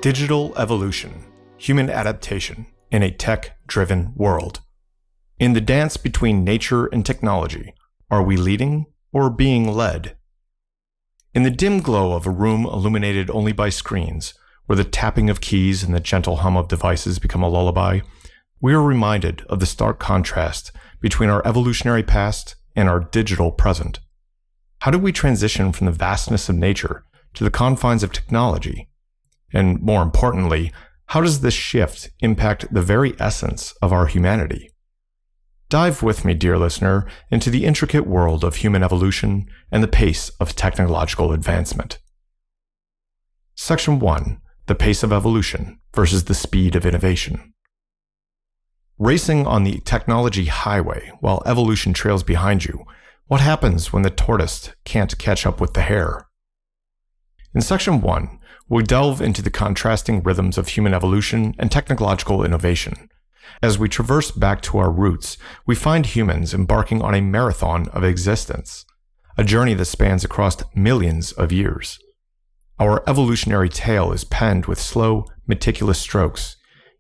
Digital evolution, human adaptation in a tech-driven world. In the dance between nature and technology, are we leading or being led? In the dim glow of a room illuminated only by screens, where the tapping of keys and the gentle hum of devices become a lullaby, we are reminded of the stark contrast between our evolutionary past and our digital present. How do we transition from the vastness of nature to the confines of technology? And more importantly, how does this shift impact the very essence of our humanity? Dive with me, dear listener, into the intricate world of human evolution and the pace of technological advancement. Section 1. The pace of evolution versus the speed of innovation. Racing on the technology highway while evolution trails behind you, what happens when the tortoise can't catch up with the hare? In Section 1, we delve into the contrasting rhythms of human evolution and technological innovation. As we traverse back to our roots, we find humans embarking on a marathon of existence, a journey that spans across millions of years. Our evolutionary tale is penned with slow, meticulous strokes,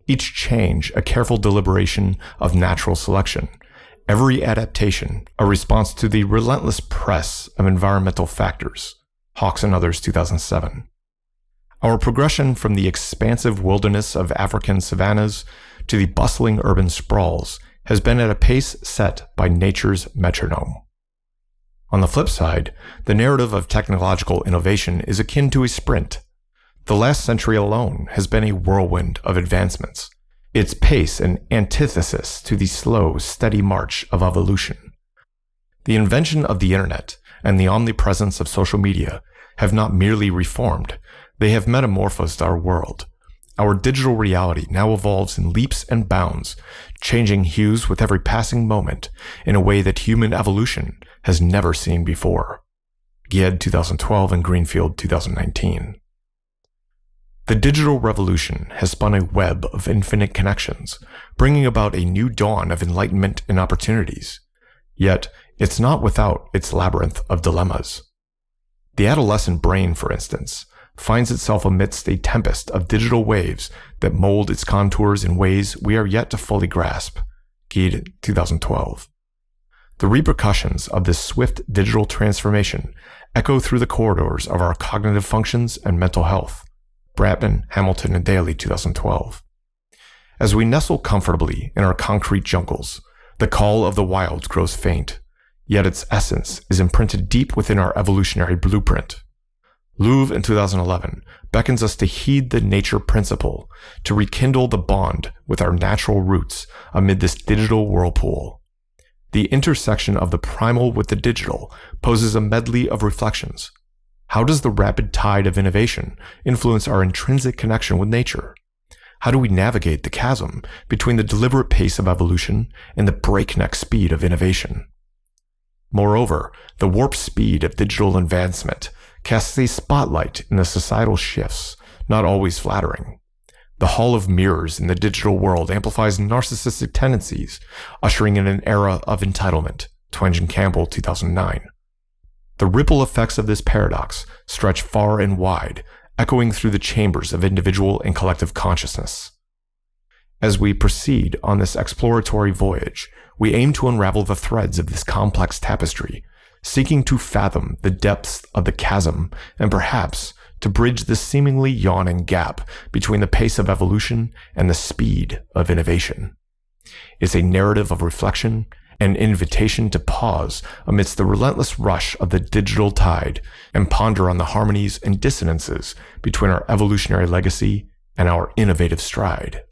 each change a careful deliberation of natural selection, every adaptation a response to the relentless press of environmental factors. Hawks and Others, 2007. Our progression from the expansive wilderness of African savannas to the bustling urban sprawls has been at a pace set by nature's metronome. On the flip side, the narrative of technological innovation is akin to a sprint. The last century alone has been a whirlwind of advancements, its pace an antithesis to the slow, steady march of evolution. The invention of the internet and the omnipresence of social media have not merely reformed, they have metamorphosed our world. Our digital reality now evolves in leaps and bounds, changing hues with every passing moment in a way that human evolution has never seen before. Gied, 2012 and Greenfield, 2019. The digital revolution has spun a web of infinite connections, bringing about a new dawn of enlightenment and opportunities. Yet, it's not without its labyrinth of dilemmas. The adolescent brain, for instance, finds itself amidst a tempest of digital waves that mold its contours in ways we are yet to fully grasp. Gied, 2012. The repercussions of this swift digital transformation echo through the corridors of our cognitive functions and mental health. Bratman, Hamilton, and Daly, 2012. As we nestle comfortably in our concrete jungles, the call of the wild grows faint, yet its essence is imprinted deep within our evolutionary blueprint. Louv in 2011 beckons us to heed the nature principle, to rekindle the bond with our natural roots amid this digital whirlpool. The intersection of the primal with the digital poses a medley of reflections. How does the rapid tide of innovation influence our intrinsic connection with nature? How do we navigate the chasm between the deliberate pace of evolution and the breakneck speed of innovation? Moreover, the warp speed of digital advancement casts a spotlight in the societal shifts, not always flattering. The hall of mirrors in the digital world amplifies narcissistic tendencies, ushering in an era of entitlement. Twenge and Campbell, 2009. The ripple effects of this paradox stretch far and wide, echoing through the chambers of individual and collective consciousness. As we proceed on this exploratory voyage, we aim to unravel the threads of this complex tapestry, seeking to fathom the depths of the chasm and perhaps to bridge the seemingly yawning gap between the pace of evolution and the speed of innovation. It's a narrative of reflection, an invitation to pause amidst the relentless rush of the digital tide and ponder on the harmonies and dissonances between our evolutionary legacy and our innovative stride.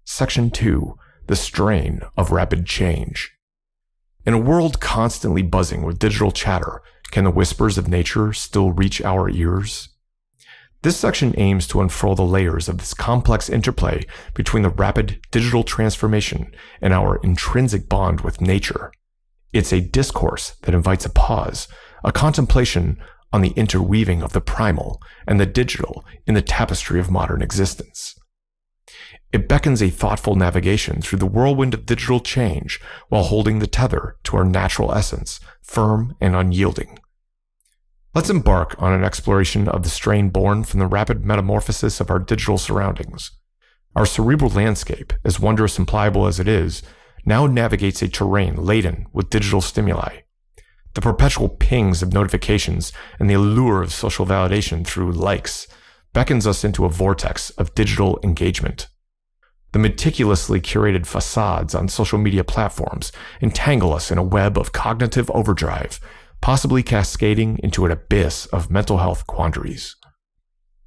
Section 2. The strain of rapid change. In a world constantly buzzing with digital chatter, can the whispers of nature still reach our ears? This section aims to unfurl the layers of this complex interplay between the rapid digital transformation and our intrinsic bond with nature. It's a discourse that invites a pause, a contemplation on the interweaving of the primal and the digital in the tapestry of modern existence. It beckons a thoughtful navigation through the whirlwind of digital change while holding the tether to our natural essence, firm and unyielding. Let's embark on an exploration of the strain born from the rapid metamorphosis of our digital surroundings. Our cerebral landscape, as wondrous and pliable as it is, now navigates a terrain laden with digital stimuli. The perpetual pings of notifications and the allure of social validation through likes beckons us into a vortex of digital engagement. The meticulously curated facades on social media platforms entangle us in a web of cognitive overdrive, possibly cascading into an abyss of mental health quandaries.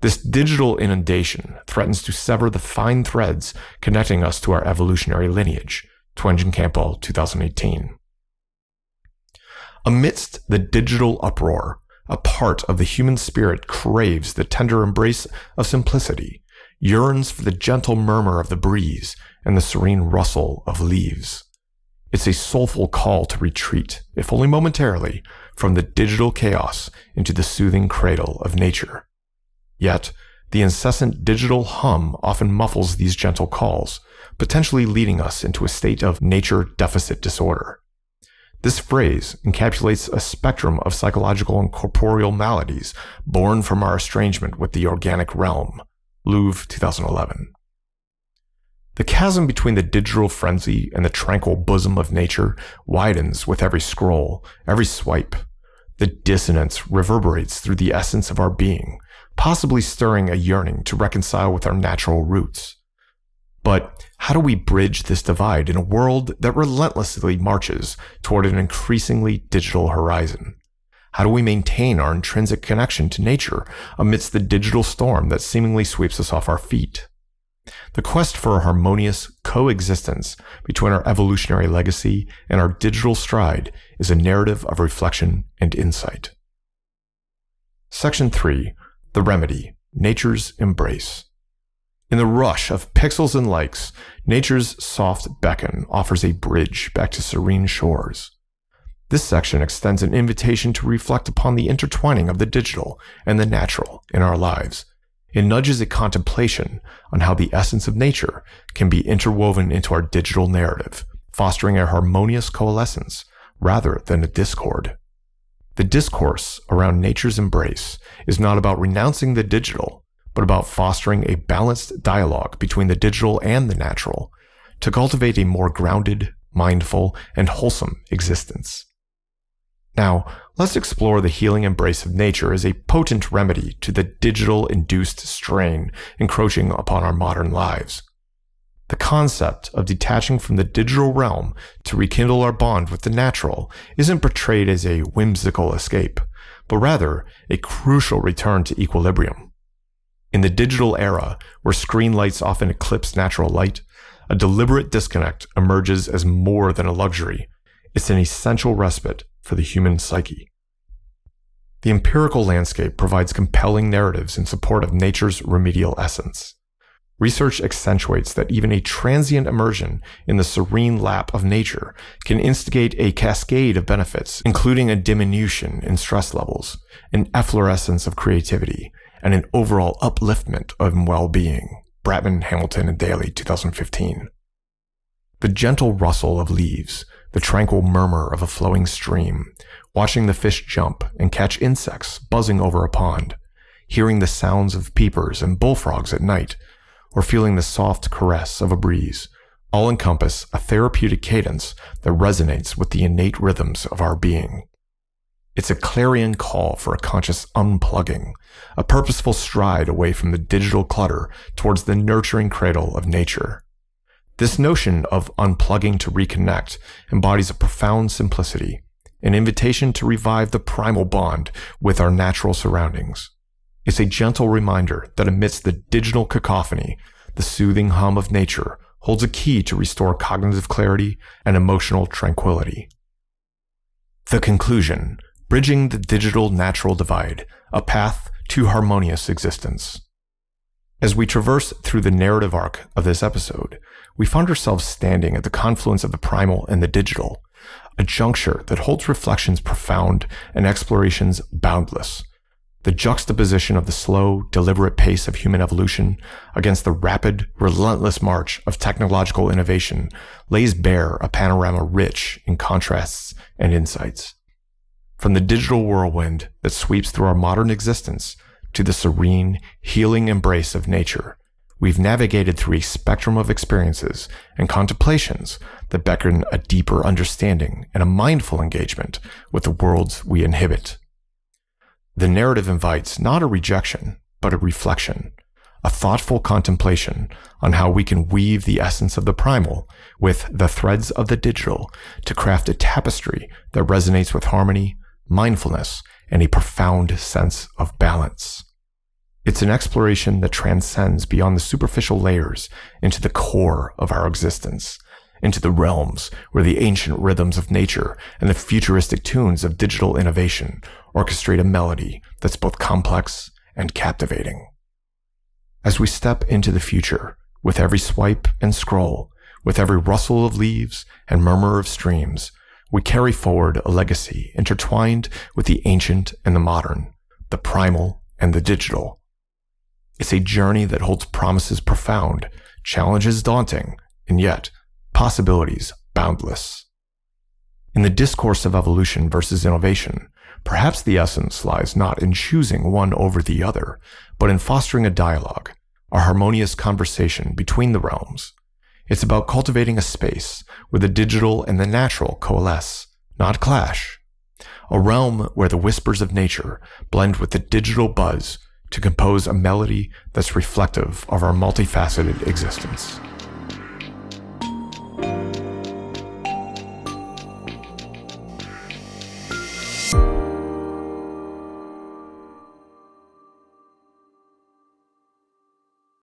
This digital inundation threatens to sever the fine threads connecting us to our evolutionary lineage. Twenge and Campbell, 2018. Amidst the digital uproar, a part of the human spirit craves the tender embrace of simplicity, yearns for the gentle murmur of the breeze and the serene rustle of leaves. It's a soulful call to retreat, if only momentarily, from the digital chaos into the soothing cradle of nature. Yet, the incessant digital hum often muffles these gentle calls, potentially leading us into a state of nature deficit disorder. This phrase encapsulates a spectrum of psychological and corporeal maladies born from our estrangement with the organic realm. Louv, 2011. The chasm between the digital frenzy and the tranquil bosom of nature widens with every scroll, every swipe. The dissonance reverberates through the essence of our being, possibly stirring a yearning to reconcile with our natural roots. But how do we bridge this divide in a world that relentlessly marches toward an increasingly digital horizon? How do we maintain our intrinsic connection to nature amidst the digital storm that seemingly sweeps us off our feet? The quest for a harmonious coexistence between our evolutionary legacy and our digital stride is a narrative of reflection and insight. Section 3. The Remedy, Nature's Embrace. In the rush of pixels and likes, nature's soft beckon offers a bridge back to serene shores. This section extends an invitation to reflect upon the intertwining of the digital and the natural in our lives. It nudges a contemplation on how the essence of nature can be interwoven into our digital narrative, fostering a harmonious coalescence rather than a discord. The discourse around nature's embrace is not about renouncing the digital, but about fostering a balanced dialogue between the digital and the natural to cultivate a more grounded, mindful, and wholesome existence. Now, let's explore the healing embrace of nature as a potent remedy to the digital-induced strain encroaching upon our modern lives. The concept of detaching from the digital realm to rekindle our bond with the natural isn't portrayed as a whimsical escape, but rather a crucial return to equilibrium. In the digital era, where screen lights often eclipse natural light, a deliberate disconnect emerges as more than a luxury. It's an essential respite for the human psyche. The empirical landscape provides compelling narratives in support of nature's remedial essence. Research accentuates that even a transient immersion in the serene lap of nature can instigate a cascade of benefits, including a diminution in stress levels, an efflorescence of creativity, and an overall upliftment of well-being. Bratman, Hamilton, and Daly, 2015. The gentle rustle of leaves, the tranquil murmur of a flowing stream, watching the fish jump and catch insects buzzing over a pond, hearing the sounds of peepers and bullfrogs at night, or feeling the soft caress of a breeze, all encompass a therapeutic cadence that resonates with the innate rhythms of our being. It's a clarion call for a conscious unplugging, a purposeful stride away from the digital clutter towards the nurturing cradle of nature. This notion of unplugging to reconnect embodies a profound simplicity, an invitation to revive the primal bond with our natural surroundings. It's a gentle reminder that amidst the digital cacophony, the soothing hum of nature holds a key to restore cognitive clarity and emotional tranquility. The conclusion: bridging the digital-natural divide, a path to harmonious existence. As we traverse through the narrative arc of this episode, we find ourselves standing at the confluence of the primal and the digital, a juncture that holds reflections profound and explorations boundless. The juxtaposition of the slow, deliberate pace of human evolution against the rapid, relentless march of technological innovation lays bare a panorama rich in contrasts and insights. From the digital whirlwind that sweeps through our modern existence to the serene, healing embrace of nature, we've navigated through a spectrum of experiences and contemplations that beckon a deeper understanding and a mindful engagement with the worlds we inhabit. The narrative invites not a rejection, but a reflection, a thoughtful contemplation on how we can weave the essence of the primal with the threads of the digital to craft a tapestry that resonates with harmony, mindfulness, and a profound sense of balance. It's an exploration that transcends beyond the superficial layers into the core of our existence, into the realms where the ancient rhythms of nature and the futuristic tunes of digital innovation orchestrate a melody that's both complex and captivating. As we step into the future, with every swipe and scroll, with every rustle of leaves and murmur of streams, we carry forward a legacy intertwined with the ancient and the modern, the primal and the digital. It's a journey that holds promises profound, challenges daunting, and yet possibilities boundless. In the discourse of evolution versus innovation, perhaps the essence lies not in choosing one over the other, but in fostering a dialogue, a harmonious conversation between the realms. It's about cultivating a space where the digital and the natural coalesce, not clash. A realm where the whispers of nature blend with the digital buzz to compose a melody that's reflective of our multifaceted existence.